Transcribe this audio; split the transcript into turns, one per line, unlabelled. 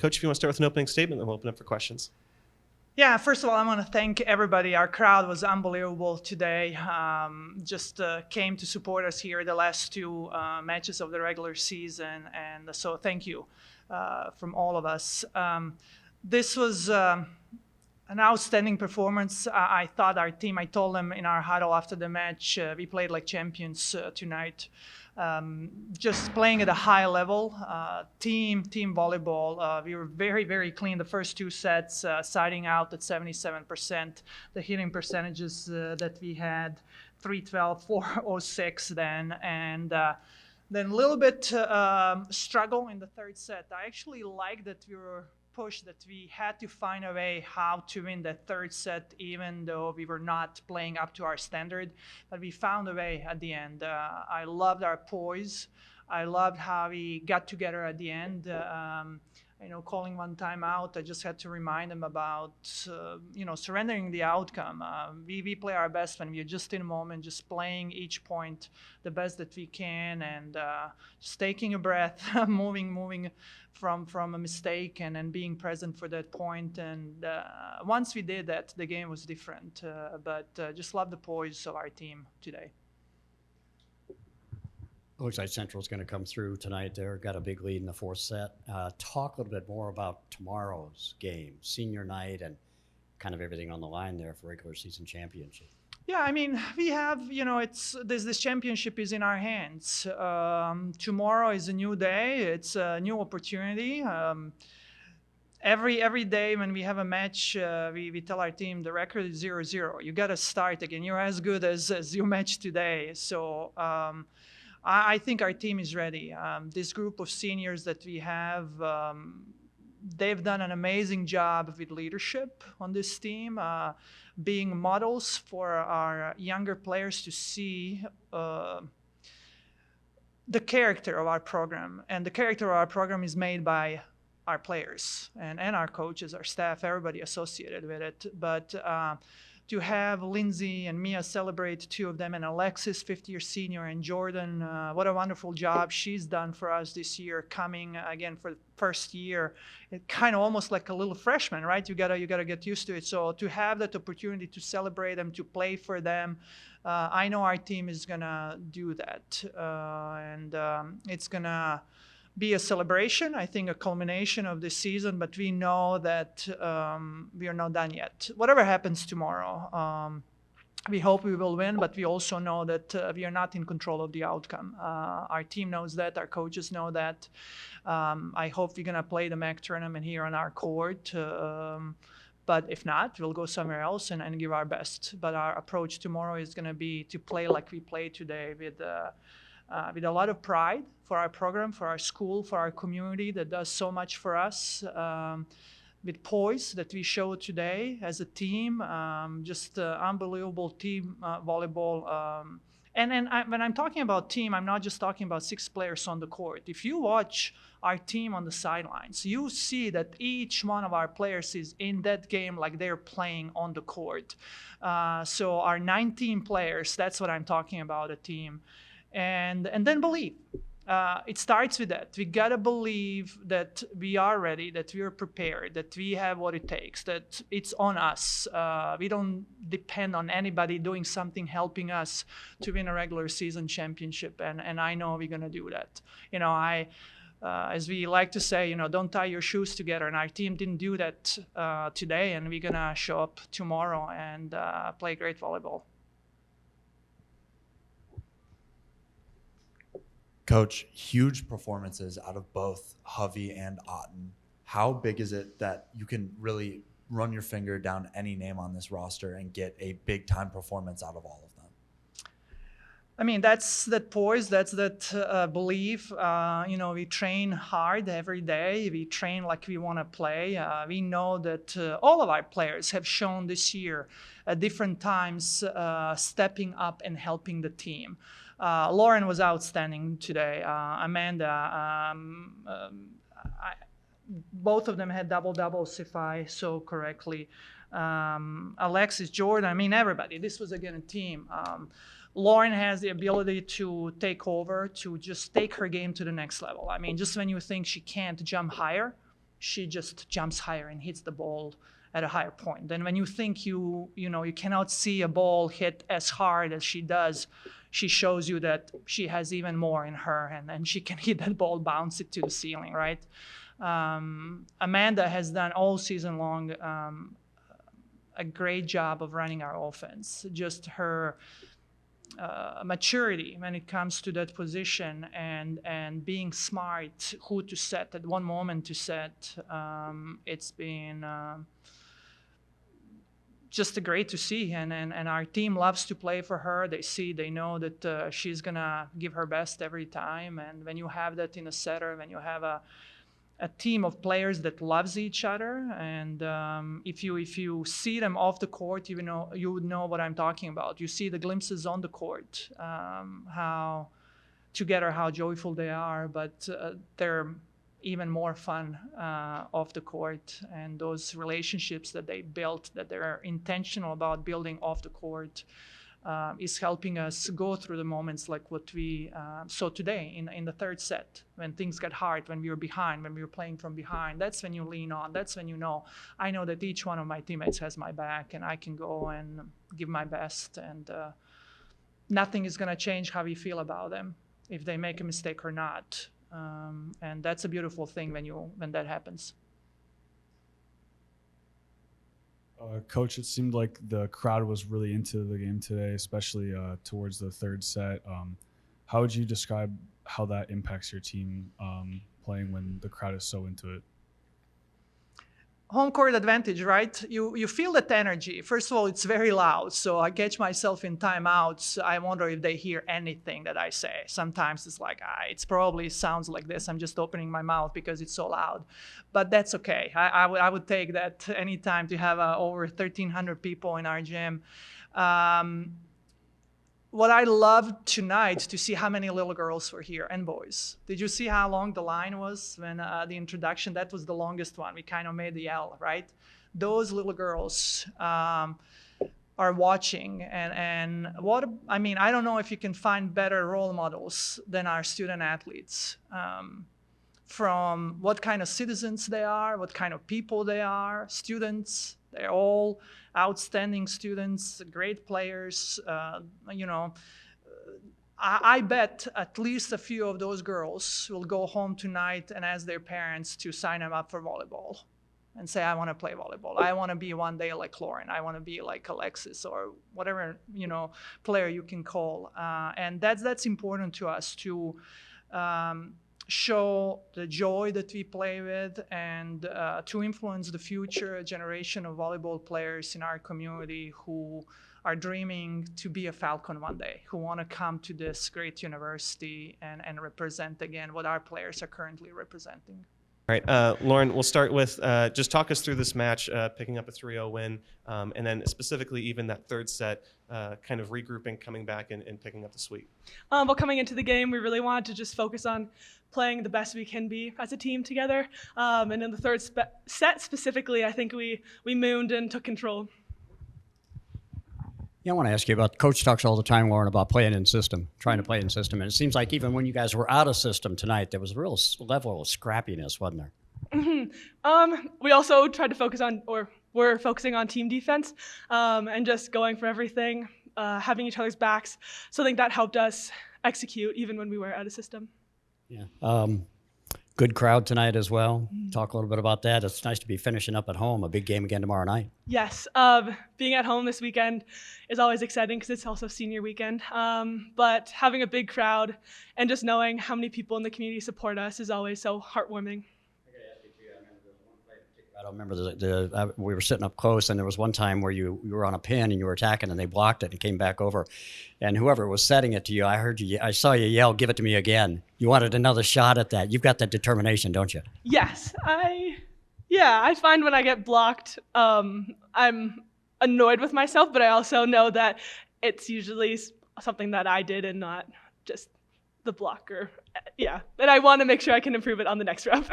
Coach, if you want to start with an opening statement, then we'll open up for questions.
Yeah, first of all, I want to thank everybody. Our crowd was unbelievable today. Just came to support us here the last two matches of the regular season, and so thank you from all of us. This was an outstanding performance. I thought our team, I told them in our huddle after the match, we played like champions tonight. Just playing at a high level, team volleyball. We were very, very clean the first two sets, siding out at 77%. The hitting percentages that we had, 312, 406 then, and then a little bit struggle in the third set. I actually like that we were pushed, that we had to find a way how to win that third set, even though we were not playing up to our standard. But we found a way at the end. I loved our poise. I loved how we got together at the end. Calling one time out, I just had to remind them about, surrendering the outcome. We play our best when we're just in a moment, just playing each point the best that we can, and just taking a breath, moving from a mistake, and then being present for that point. And once we did that, the game was different. But just love the poise of our team today.
It looks like Central's going to come through tonight. They've got a big lead in the fourth set. Talk a little bit more about tomorrow's game, senior night, and kind of everything on the line there for regular season championship.
Yeah, I mean, we have, this championship is in our hands. Tomorrow is a new day. It's a new opportunity. Every day when we have a match, we tell our team the record is 0-0. You got to start again. You're as good as your match today. So I think our team is ready. This group of seniors that we have, they've done an amazing job with leadership on this team, being models for our younger players to see the character of our program. And the character of our program is made by our players and our coaches, our staff, everybody associated with it. But to have Lindsay and Mia celebrate, two of them, and Alexis, fifth-year senior, and Jordan, what a wonderful job she's done for us this year, coming again for the first year. It kind of almost like a little freshman, right? You gotta get used to it. So to have that opportunity to celebrate them, to play for them, I know our team is gonna do that, and it's gonna be a celebration, I think a culmination of this season, but we know that we are not done yet. Whatever happens tomorrow, we hope we will win, but we also know that we are not in control of the outcome. Our team knows that, our coaches know that. I hope we're gonna play the MAC tournament here on our court, but if not, we'll go somewhere else and give our best. But our approach tomorrow is gonna be to play like we played today, with a lot of pride for our program, for our school, for our community that does so much for us, with poise that we showed today as a team, just unbelievable team volleyball. And when I'm talking about team, I'm not just talking about 6 players on the court. If you watch our team on the sidelines, you see that each one of our players is in that game like they're playing on the court. So our 19 players, that's what I'm talking about, a team. And then believe. It starts with that. We gotta believe that we are ready, that we are prepared, that we have what it takes, that it's on us. We don't depend on anybody doing something, helping us to win a regular season championship. And I know we're gonna do that. As we like to say, don't tie your shoes together. And our team didn't do that today, and we're gonna show up tomorrow and play great volleyball.
Coach, huge performances out of both Hovey and Otten. How big is it that you can really run your finger down any name on this roster and get a big-time performance out of all of them?
I mean, that's that poise, that's that belief. We train hard every day. We train like we want to play. We know that all of our players have shown this year at different times stepping up and helping the team. Lauryn was outstanding today. Amanda, both of them had double-doubles, if I saw correctly. Alexis, Jordan, I mean, everybody. This was, again, a team. Lauryn has the ability to take over, to just take her game to the next level. I mean, just when you think she can't jump higher, she just jumps higher and hits the ball at a higher point. Then when you think you cannot see a ball hit as hard as she does, she shows you that she has even more in her, and she can hit that ball, bounce it to the ceiling, right? Amanda has done all season long a great job of running our offense. Just her maturity when it comes to that position, and being smart who to set at one moment to set. It's been just great to see, and our team loves to play for her. They know that she's gonna give her best every time, and when you have that in a setter, when you have a team of players that loves each other, and if you see them off the court, you would know what I'm talking about. You see the glimpses on the court, how together, how joyful they are, but they're even more fun off the court, and those relationships that they built, that they're intentional about building off the court, is helping us go through the moments like what we saw today in the third set, when things got hard, when we were behind, when we were playing from behind. That's when you lean on. That's when I know that each one of my teammates has my back, and I can go and give my best, and nothing is going to change how we feel about them, if they make a mistake or not. And that's a beautiful thing when that happens.
Coach, it seemed like the crowd was really into the game today, especially towards the third set. How would you describe how that impacts your team playing when the crowd is so into it?
Home court advantage, right? You feel that energy. First of all, it's very loud, so I catch myself in timeouts. I wonder if they hear anything that I say. Sometimes it's like, it probably sounds like this. I'm just opening my mouth because it's so loud. But that's okay. I would take that anytime to have over 1,300 people in our gym. What I loved tonight, to see how many little girls were here and boys. Did you see how long the line was when the introduction? That was the longest one. We kind of made the L, right? Those little girls are watching, and I don't know if you can find better role models than our student athletes. From what kind of citizens they are, what kind of people they are, students. They're all outstanding students, great players. I bet at least a few of those girls will go home tonight and ask their parents to sign them up for volleyball and say, I want to play volleyball. I want to be one day like Lauryn. I want to be like Alexis, or whatever player you can call. And that's important to us, to show the joy that we play with, and to influence the future generation of volleyball players in our community who are dreaming to be a Falcon one day, who want to come to this great university and represent again what our players are currently representing.
All right, Lauryn, we'll start with just talk us through this match, picking up a 3-0 win, and then specifically even that third set, kind of regrouping, coming back and picking up the sweep.
Well, coming into the game, we really wanted to just focus on playing the best we can be as a team together. And in the third set specifically, I think we mooned and took control.
Yeah, I want to ask you about, Coach talks all the time, Lauryn, about playing in system, trying to play in system. And it seems like even when you guys were out of system tonight, there was a real level of scrappiness, wasn't there?
Mm-hmm. We also tried to focus on, or we're focusing on team defense, and just going for everything, having each other's backs. So I think that helped us execute even when we were out of system.
Yeah. Good crowd tonight as well. Talk a little bit about that. It's nice to be finishing up at home, a big game again tomorrow night.
Yes. Being at home this weekend is always exciting because it's also senior weekend. But having a big crowd and just knowing how many people in the community support us is always so heartwarming.
I don't remember we were sitting up close, and there was one time where you were on a pin and you were attacking, and they blocked it and came back over. And whoever was setting it to you, I saw you yell, "Give it to me again." You wanted another shot at that. You've got that determination, don't you?
Yes, I find when I get blocked, I'm annoyed with myself, but I also know that it's usually something that I did and not just the blocker. Yeah, and I want to make sure I can improve it on the next rep.